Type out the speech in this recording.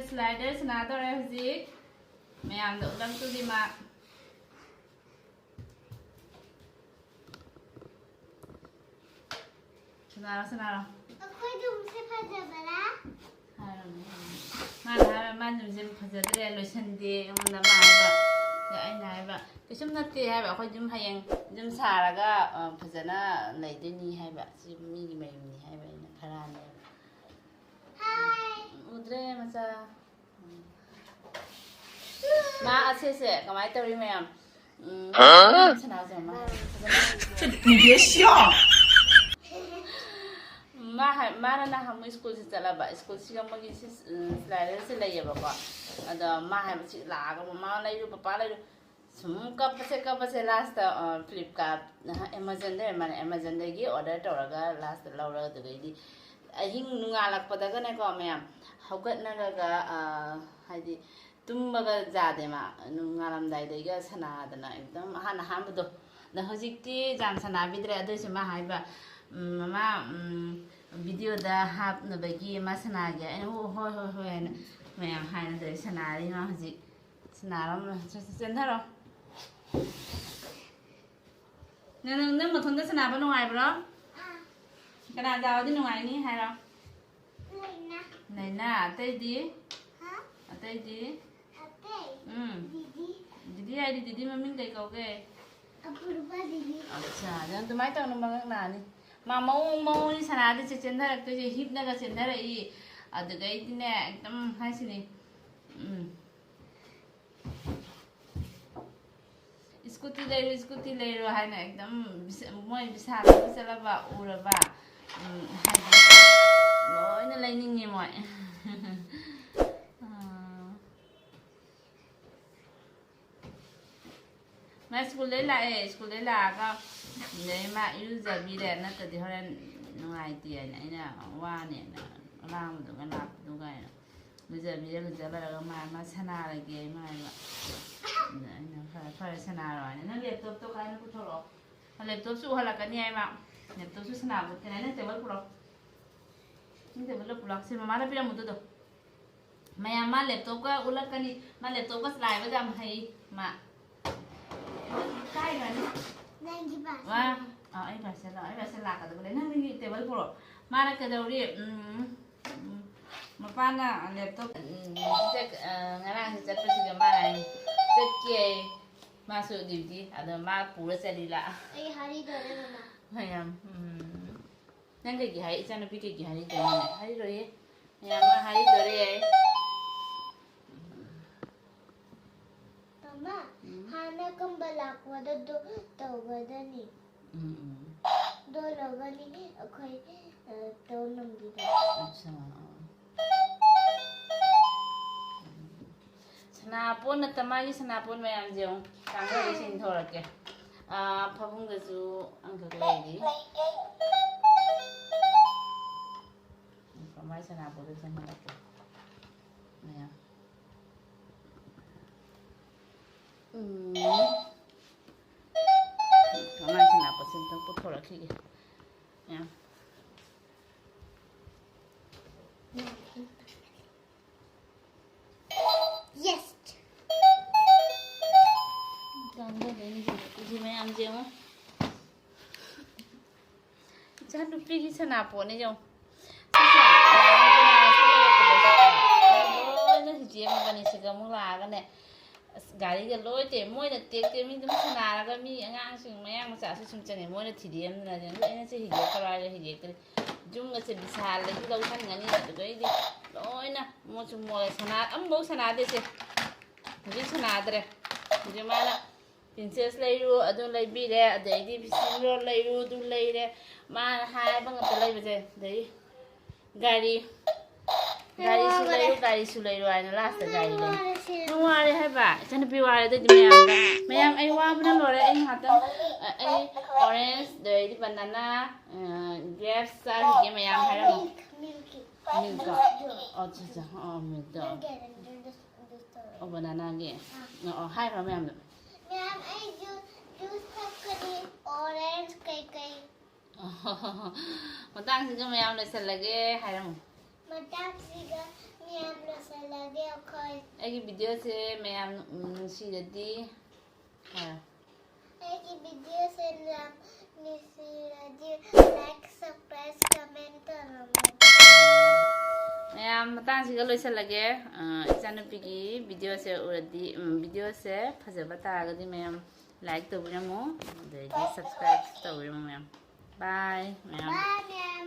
Sliders na to Husik. Mayam do lang to di ma. Sanaro. Ako'y dumse pa jabala. Man dumse pa jadre lo sandi yung na ba. Ya ay na ba. Kusum na ti ha ba ako'y dum hayang dum saraga phajana laidini ha ba. Si mi gi mai ni ha ba ina kharane. Hi. Udre macha. Ma asese kamai tawri mayam. Sanao ma. 你别笑。 mana na hamu school si chala ba school si ga magi si slider si lai ba ba ada ma ha si la ga ma lai ru papa lai ru sum ka pa se last flipkart amazon de man amazon de gi order to ga last law ra de di ahing nunga lak pa da ga ne ko me haugat na ga haidi tum ba ga ja de ma nunga lam dai de ga sana da na ekdam han han ba do na hojik ti jam sana bidre adu si ma hai ba mama video da hap na bagi masana ga en ho en mayam haina de sanari ma haji sanaram sen tharo nang mathon da sana ba nungai bro kana jaw di nungai ni hai ro nai na atai di ha atai di atai didi ai didi mami kai kau ke Apurva didi acha jang tu mai tang no mang na ni ma mau ni sana de chen da to je hip na ga chen da ri adu ga idi ne ekdam hai si ni scooty le ro hai na ekdam moi bisa la ba ura ba hai loi na lai ning ni moi ma school le la ga ne ma user bi de na ta di horen ngai ti na wa ne na ram du ga na du ga na user bi le ja la ga ma sana la ge ma ba na fa sana ro na laptop to ka na ku thoro laptop su hala ka ni ai ma laptop su sana bu te na table pro ni table pro se ma na pira mu to maya ma laptop ka ulak ka ni ma laptop ka slide ba jam hai ma kai rồi Nang di ba wah ai ba se la ka de na ni table pro ma na ka dau ri ma pa na laptop check ngara si chat pa si ga ma na check ke ma su duty ada ma pura se li la Ay hari dore mama hayam nang ke gi hai cha na pi ke gi hari de na hari ro ye ya ma hari dore ai Mama hana kambala ko da do tawgadani do logani akhoi to nambi da acha sanapon na tamagi sanapon mayam jeong kanga ri sin thora ke phapung da chu ang ka lai di kamai sanapon da chen na ke mayam kamai sanapon sin tang pu thora ki ya Yes kanga ni ji mayam jeong cha nu pi ki sanapon ni jeong chị em bên này sẽ có muốn là cái này gari cái lối để môi là tiếc cái mình cũng sẽ là cái mi ngang xuống mấy em sẽ xuống chân này môi là thì điểm là những cái nó sẽ hiểu cái này hiểu cái chúng nó sẽ bị xa lấy cái đâu thanh ngắn như vậy cái đi lối nè một chung mồi sana bố sana đây chứ cái sana đây thì mà là princess lấy ru ở đâu lấy bi đây để đi xin ru lấy ru đâu lấy đây mà hai bằng cái lấy bây giờ đấy gari gari sulai ro ai last gari le no ware hai ba chan pi ware de mayam ai wa bu lo re ai ha ta ai orange de di banana grapes sa hi mayam hai ra milk oh cha cha oh milk Oh, banana ge. No, hai ra ma'am. Ma'am, I juice thakani orange kai. Matang siga ma'am loisalage hai ra mo. Matang siga ma'am loisalage akhoi. Agi video se ma'am si jadi hai. Aigi video se ma'am nisi like, subscribe, comment taramo. Ma'am matang siga loisalage channel pigi video se uradi video se phajaba taragadi ma'am like to biramo, subscribe to biramo ma'am. Bye ma'am. Bye ma'am.